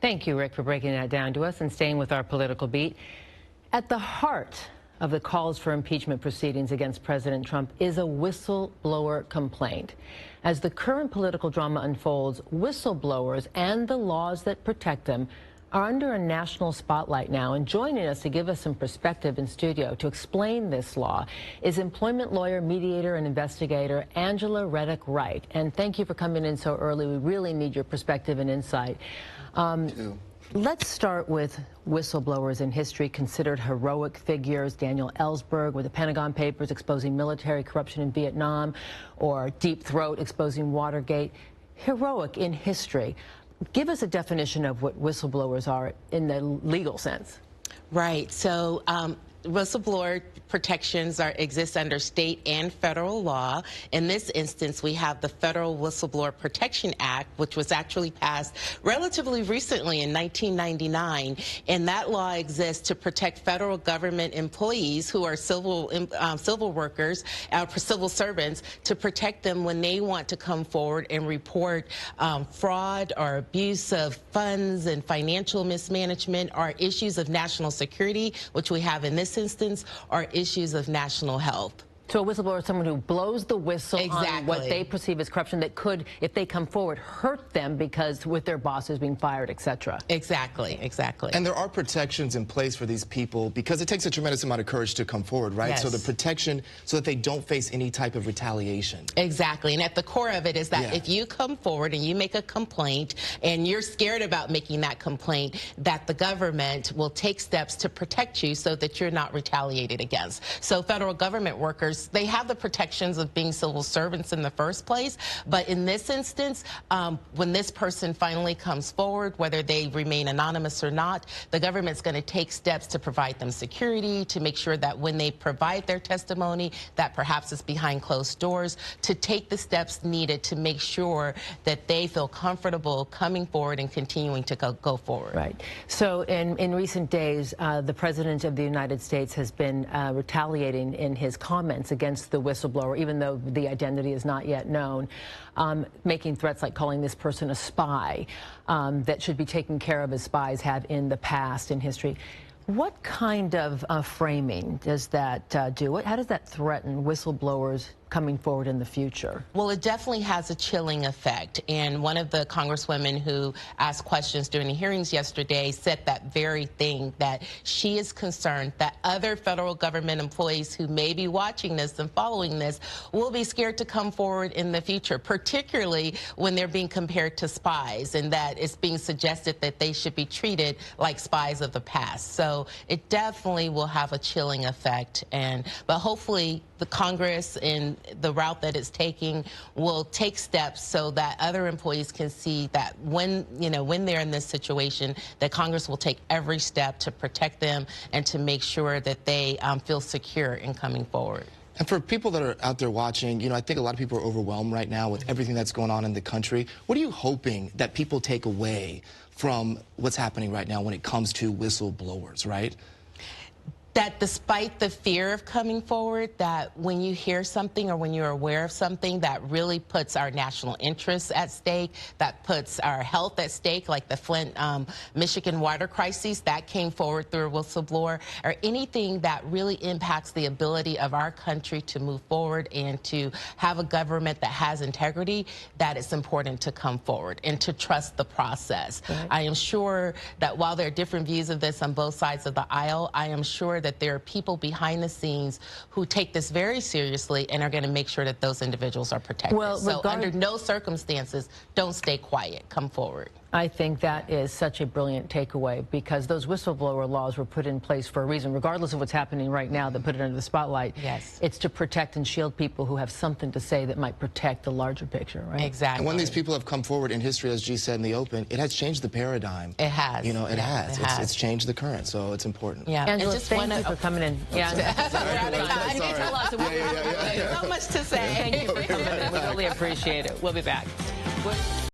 Thank you, Rick, for breaking that down to us and staying with our political beat. At the heart of the calls for impeachment proceedings against President Trump is a whistleblower complaint. As the current political drama unfolds, whistleblowers and the laws that protect them are under a national spotlight now. And joining us to give us some perspective in studio to explain this law is employment lawyer, mediator, and investigator Angela Reddock-Wright. And thank you for coming in so early. We really need your perspective and insight. Let's start with whistleblowers in history considered heroic figures. Daniel Ellsberg with the Pentagon Papers exposing military corruption in Vietnam, or Deep Throat exposing Watergate. Heroic in history. Give us a definition of what whistleblowers are in the legal sense. Right. So whistleblower protections exist under state and federal law. In this instance, we have the Federal Whistleblower Protection Act, which was actually passed relatively recently in 1999. And that law exists to protect federal government employees who are civil workers, civil servants, to protect them when they want to come forward and report fraud or abuse of funds and financial mismanagement, or issues of national security, which we have in this instance, are issues of national health. So a whistleblower is someone who blows the whistle on what they perceive as corruption that could, if they come forward, hurt them because with their bosses being fired, etc. Exactly. And there are protections in place for these people because it takes a tremendous amount of courage to come forward, right? Yes. So the protection so that they don't face any type of retaliation. Exactly. And at the core of it is that if you come forward and you make a complaint and you're scared about making that complaint, that the government will take steps to protect you so that you're not retaliated against. So federal government workers, they have the protections of being civil servants in the first place, but in this instance, when this person finally comes forward, whether they remain anonymous or not, the government's going to take steps to provide them security, to make sure that when they provide their testimony, that perhaps it's behind closed doors, to take the steps needed to make sure that they feel comfortable coming forward and continuing to go forward. Right. So in recent days, the President of the United States has been retaliating in his comments against the whistleblower, even though the identity is not yet known, making threats like calling this person a spy that should be taken care of as spies have in the past in history. What kind of framing does that do? How does that threaten whistleblowers coming forward in the future? Well, it definitely has a chilling effect. And one of the congresswomen who asked questions during the hearings yesterday said that very thing, that she is concerned that other federal government employees who may be watching this and following this will be scared to come forward in the future, particularly when they're being compared to spies, and that it's being suggested that they should be treated like spies of the past. So it definitely will have a chilling effect. But hopefully the Congress and the route that it's taking will take steps so that other employees can see that when they're in this situation, that Congress will take every step to protect them and to make sure that they feel secure in coming forward. And for people that are out there watching, I think a lot of people are overwhelmed right now with everything that's going on in the country. What are you hoping that people take away from what's happening right now when it comes to whistleblowers, right? That despite the fear of coming forward, that when you hear something or when you're aware of something that really puts our national interests at stake, that puts our health at stake, like the Flint, Michigan water crises, that came forward through a whistleblower, or anything that really impacts the ability of our country to move forward and to have a government that has integrity, that it's important to come forward and to trust the process. Right. I am sure that while there are different views of this on both sides of the aisle, I am sure that there are people behind the scenes who take this very seriously and are going to make sure that those individuals are protected. Well, so under no circumstances, don't stay quiet. Come forward. I think that is such a brilliant takeaway, because those whistleblower laws were put in place for a reason, regardless of what's happening right now that put it under the spotlight. Yes. It's to protect and shield people who have something to say that might protect the larger picture, right? Exactly. And when these people have come forward in history, as G said in the open, it has changed the paradigm. It has. It has. It's changed the current, so it's important. Yeah. Angela, just thank you for coming in. Yeah. So much to say. Thank you for coming in. We really appreciate it. We'll be back.